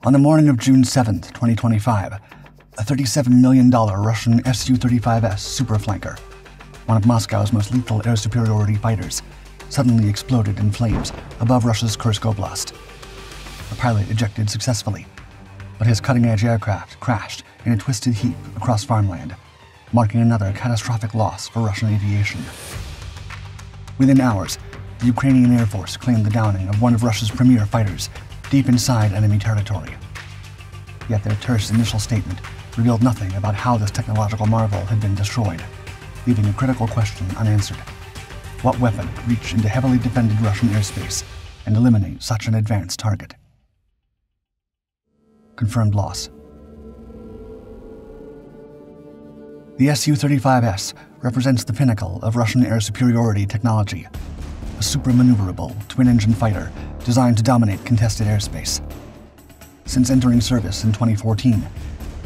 On the morning of June 7, 2025, a $37 million Russian Su-35S superflanker, one of Moscow's most lethal air superiority fighters, suddenly exploded in flames above Russia's Kursk Oblast. The pilot ejected successfully, but his cutting-edge aircraft crashed in a twisted heap across farmland, marking another catastrophic loss for Russian aviation. Within hours, the Ukrainian Air Force claimed the downing of one of Russia's premier fighters deep inside enemy territory. Yet their terse initial statement revealed nothing about how this technological marvel had been destroyed, leaving a critical question unanswered. What weapon could reach into heavily defended Russian airspace and eliminate such an advanced target? Confirmed loss. The Su-35S represents the pinnacle of Russian air superiority technology, a super-maneuverable, twin-engine fighter designed to dominate contested airspace. Since entering service in 2014,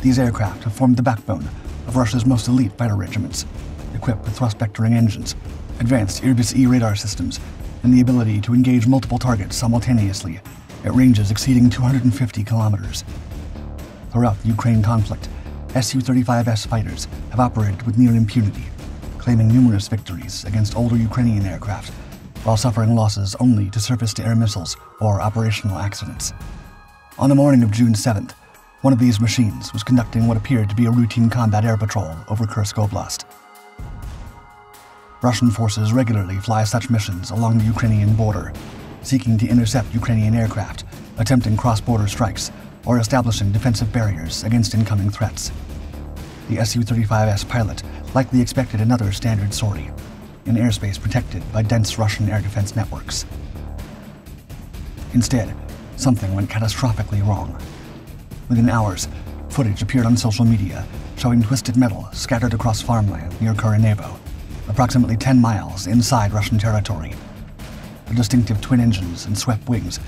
these aircraft have formed the backbone of Russia's most elite fighter regiments, equipped with thrust-vectoring engines, advanced Airbus-E radar systems, and the ability to engage multiple targets simultaneously at ranges exceeding 250 kilometers. Throughout the Ukraine conflict, Su-35S fighters have operated with near impunity, claiming numerous victories against older Ukrainian aircraft, while suffering losses only to surface-to-air missiles or operational accidents. On the morning of June 7th, one of these machines was conducting what appeared to be a routine combat air patrol over Kursk Oblast. Russian forces regularly fly such missions along the Ukrainian border, seeking to intercept Ukrainian aircraft, attempting cross-border strikes, or establishing defensive barriers against incoming threats. The Su-35S pilot likely expected another standard sortie, in airspace protected by dense Russian air defense networks. Instead, something went catastrophically wrong. Within hours, footage appeared on social media showing twisted metal scattered across farmland near Kursk, approximately 10 miles inside Russian territory. The distinctive twin engines and swept wings,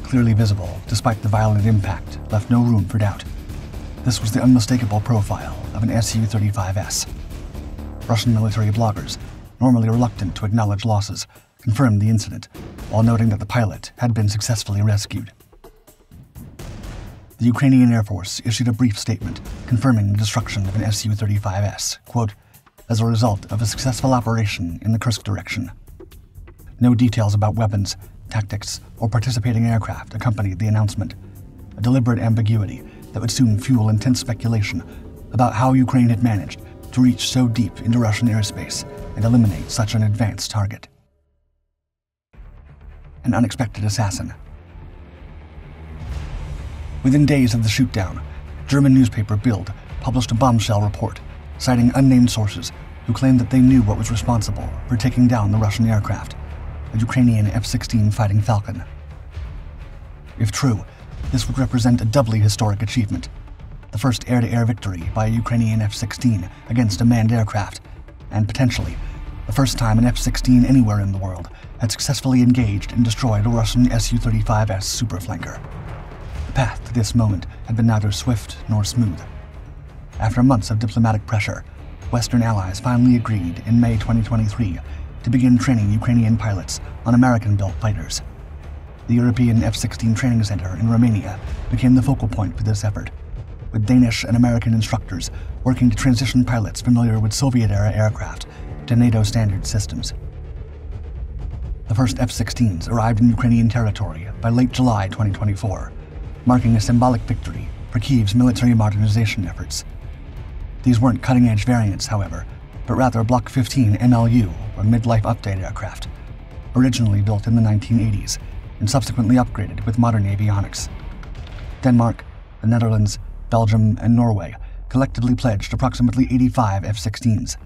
clearly visible despite the violent impact, left no room for doubt. This was the unmistakable profile of an Su-35S. Russian military bloggers, normally reluctant to acknowledge losses, confirmed the incident, while noting that the pilot had been successfully rescued. The Ukrainian Air Force issued a brief statement confirming the destruction of an Su-35S, quote, as a result of a successful operation in the Kursk direction. No details about weapons, tactics, or participating aircraft accompanied the announcement, a deliberate ambiguity that would soon fuel intense speculation about how Ukraine had managed to reach so deep into Russian airspace and eliminate such an advanced target. An unexpected assassin. Within days of the shootdown, German newspaper Bild published a bombshell report citing unnamed sources who claimed that they knew what was responsible for taking down the Russian aircraft, a Ukrainian F-16 Fighting Falcon. If true, this would represent a doubly historic achievement, the first air-to-air victory by a Ukrainian F-16 against a manned aircraft, and potentially the first time an F-16 anywhere in the world had successfully engaged and destroyed a Russian Su-35S superflanker. The path to this moment had been neither swift nor smooth. After months of diplomatic pressure, Western allies finally agreed in May 2023 to begin training Ukrainian pilots on American-built fighters. The European F-16 Training Center in Romania became the focal point for this effort, with Danish and American instructors working to transition pilots familiar with Soviet-era aircraft to NATO-standard systems. The first F-16s arrived in Ukrainian territory by late July 2024, marking a symbolic victory for Kyiv's military modernization efforts. These weren't cutting-edge variants, however, but rather Block 15 MLU, or midlife update aircraft, originally built in the 1980s and subsequently upgraded with modern avionics. Denmark, the Netherlands, Belgium, and Norway collectively pledged approximately 85 F-16s,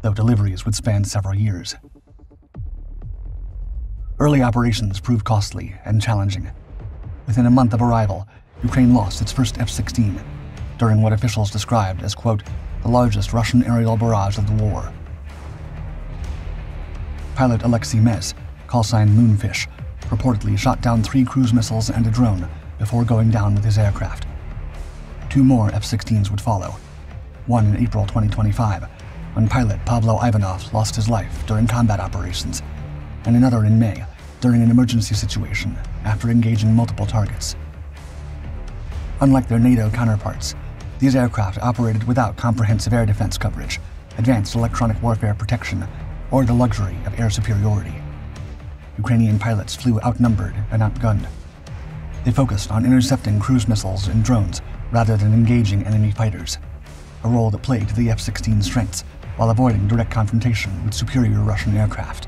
though deliveries would span several years. Early operations proved costly and challenging. Within a month of arrival, Ukraine lost its first F-16, during what officials described as, quote, the largest Russian aerial barrage of the war. Pilot Alexei Mez, callsign Moonfish, reportedly shot down 3 cruise missiles and a drone before going down with his aircraft. 2 more F-16s would follow, one in April 2025, when pilot Pavlo Ivanov lost his life during combat operations, and another in May during an emergency situation after engaging multiple targets. Unlike their NATO counterparts, these aircraft operated without comprehensive air defense coverage, advanced electronic warfare protection, or the luxury of air superiority. Ukrainian pilots flew outnumbered and outgunned. They focused on intercepting cruise missiles and drones rather than engaging enemy fighters, a role that played to the F-16's strengths while avoiding direct confrontation with superior Russian aircraft.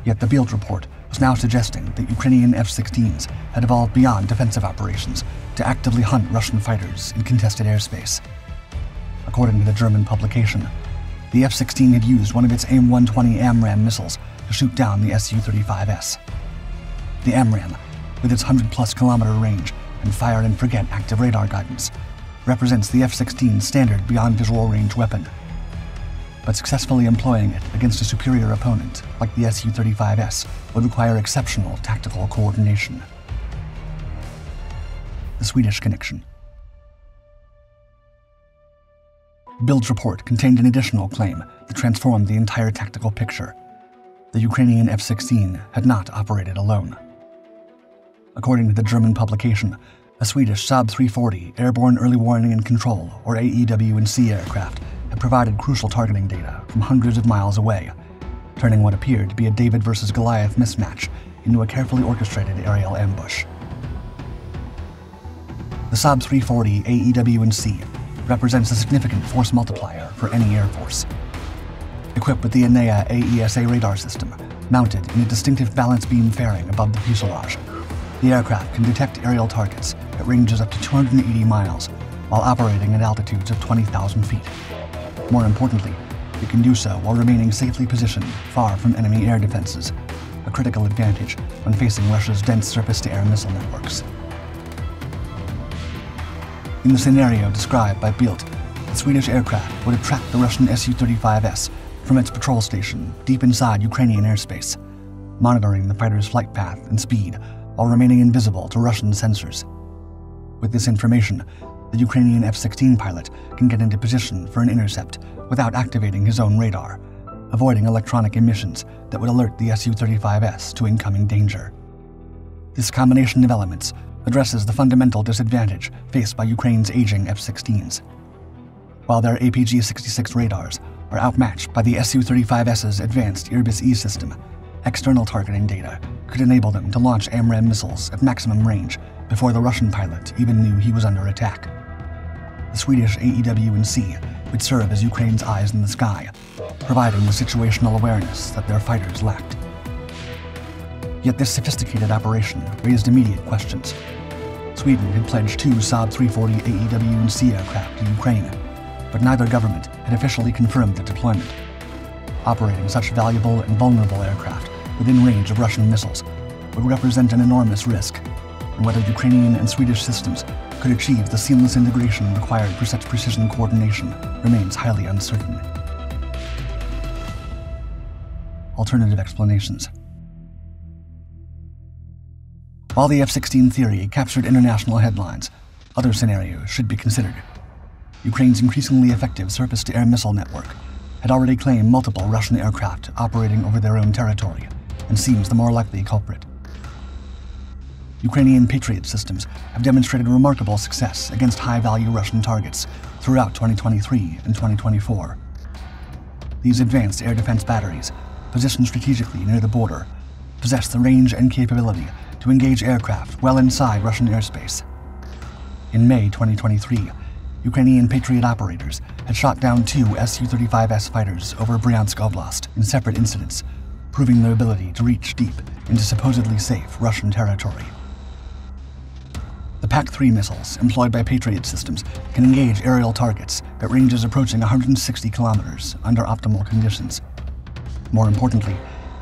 Yet the Bild report was now suggesting that Ukrainian F-16s had evolved beyond defensive operations to actively hunt Russian fighters in contested airspace. According to the German publication, the F-16 had used one of its AIM-120 AMRAAM missiles to shoot down the Su-35S. The AMRAAM, with its 100-plus kilometer range and fire-and-forget active radar guidance, represents the F-16's standard beyond visual range weapon. But successfully employing it against a superior opponent like the Su-35S would require exceptional tactical coordination. The Swedish connection. Bild's report contained an additional claim that transformed the entire tactical picture. The Ukrainian F-16 had not operated alone. According to the German publication, a Swedish Saab 340 Airborne Early Warning and Control, or AEW&C aircraft had provided crucial targeting data from hundreds of miles away, turning what appeared to be a David versus Goliath mismatch into a carefully orchestrated aerial ambush. The Saab 340 AEW&C represents a significant force multiplier for any Air Force. Equipped with the ENEA AESA radar system, mounted in a distinctive balance beam fairing above the fuselage, the aircraft can detect aerial targets at ranges up to 280 miles while operating at altitudes of 20,000 feet. More importantly, it can do so while remaining safely positioned far from enemy air defenses, a critical advantage when facing Russia's dense surface-to-air missile networks. In the scenario described by Bild, the Swedish aircraft would have tracked the Russian Su-35S from its patrol station deep inside Ukrainian airspace, monitoring the fighter's flight path and speed while remaining invisible to Russian sensors. With this information, the Ukrainian F-16 pilot can get into position for an intercept without activating his own radar, avoiding electronic emissions that would alert the Su-35S to incoming danger. This combination of elements addresses the fundamental disadvantage faced by Ukraine's aging F-16s. While their APG-66 radars are outmatched by the Su-35S's advanced Airbus-E system, external targeting data could enable them to launch AMRAAM missiles at maximum range before the Russian pilot even knew he was under attack. The Swedish AEW&C would serve as Ukraine's eyes in the sky, providing the situational awareness that their fighters lacked. Yet this sophisticated operation raised immediate questions. Sweden had pledged 2 Saab 340 AEW&C aircraft to Ukraine, but neither government had officially confirmed the deployment. Operating such valuable and vulnerable aircraft within range of Russian missiles would represent an enormous risk, and whether Ukrainian and Swedish systems could achieve the seamless integration required for such precision coordination remains highly uncertain. Alternative explanations. While the F-16 theory captured international headlines, other scenarios should be considered. Ukraine's increasingly effective surface-to-air missile network had already claimed multiple Russian aircraft operating over their own territory, and seems the more likely culprit. Ukrainian Patriot systems have demonstrated remarkable success against high-value Russian targets throughout 2023 and 2024. These advanced air defense batteries, positioned strategically near the border, possess the range and capability to engage aircraft well inside Russian airspace. In May 2023, Ukrainian Patriot operators had shot down 2 Su-35S fighters over Bryansk Oblast in separate incidents, proving their ability to reach deep into supposedly safe Russian territory. The PAC-3 missiles employed by Patriot systems can engage aerial targets at ranges approaching 160 kilometers under optimal conditions. More importantly,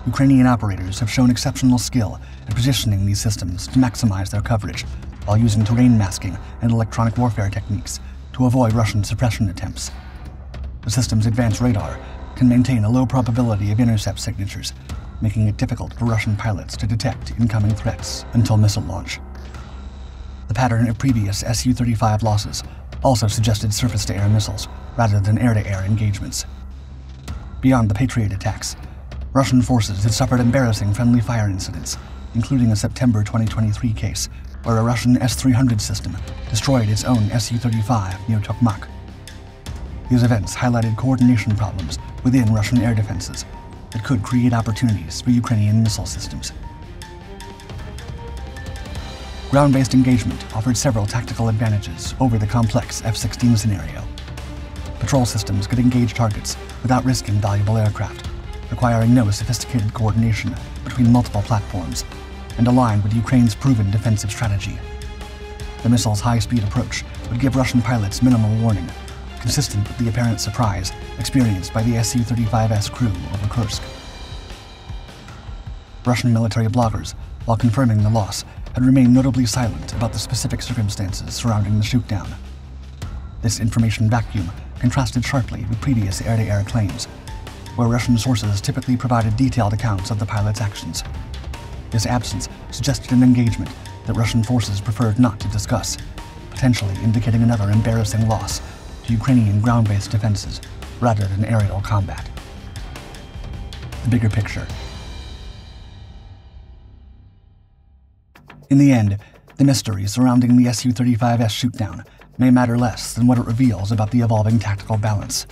Ukrainian operators have shown exceptional skill at positioning these systems to maximize their coverage while using terrain masking and electronic warfare techniques to avoid Russian suppression attempts. The system's advanced radar can maintain a low probability of intercept signatures, making it difficult for Russian pilots to detect incoming threats until missile launch. The pattern of previous Su-35 losses also suggested surface-to-air missiles rather than air-to-air engagements. Beyond the Patriot attacks, Russian forces had suffered embarrassing friendly fire incidents, including a September 2023 case where a Russian S-300 system destroyed its own Su-35 near Tokmak. These events highlighted coordination problems within Russian air defenses that could create opportunities for Ukrainian missile systems. Ground-based engagement offered several tactical advantages over the complex F-16 scenario. Patrol systems could engage targets without risking valuable aircraft, requiring no sophisticated coordination between multiple platforms, and aligned with Ukraine's proven defensive strategy. The missile's high-speed approach would give Russian pilots minimal warning, consistent with the apparent surprise experienced by the Su-35S crew over Kursk. Russian military bloggers, while confirming the loss, had remained notably silent about the specific circumstances surrounding the shootdown. This information vacuum contrasted sharply with previous air-to-air claims, where Russian sources typically provided detailed accounts of the pilot's actions. This absence suggested an engagement that Russian forces preferred not to discuss, potentially indicating another embarrassing loss to Ukrainian ground-based defenses rather than aerial combat. The bigger picture. In the end, the mystery surrounding the Su-35S shootdown may matter less than what it reveals about the evolving tactical balance.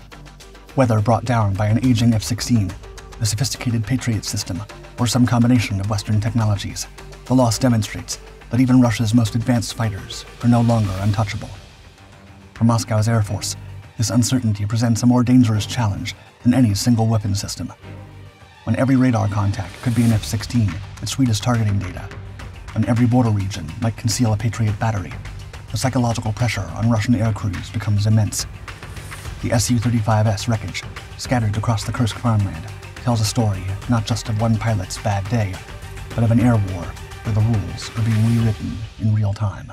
Whether brought down by an aging F-16, a sophisticated Patriot system, or some combination of Western technologies, the loss demonstrates that even Russia's most advanced fighters are no longer untouchable. For Moscow's Air Force, this uncertainty presents a more dangerous challenge than any single weapon system. When every radar contact could be an F-16 with sweetest targeting data, when every border region might conceal a Patriot battery, the psychological pressure on Russian air crews becomes immense. The Su-35S wreckage, scattered across the Kursk farmland, tells a story not just of one pilot's bad day, but of an air war where the rules are being rewritten in real time.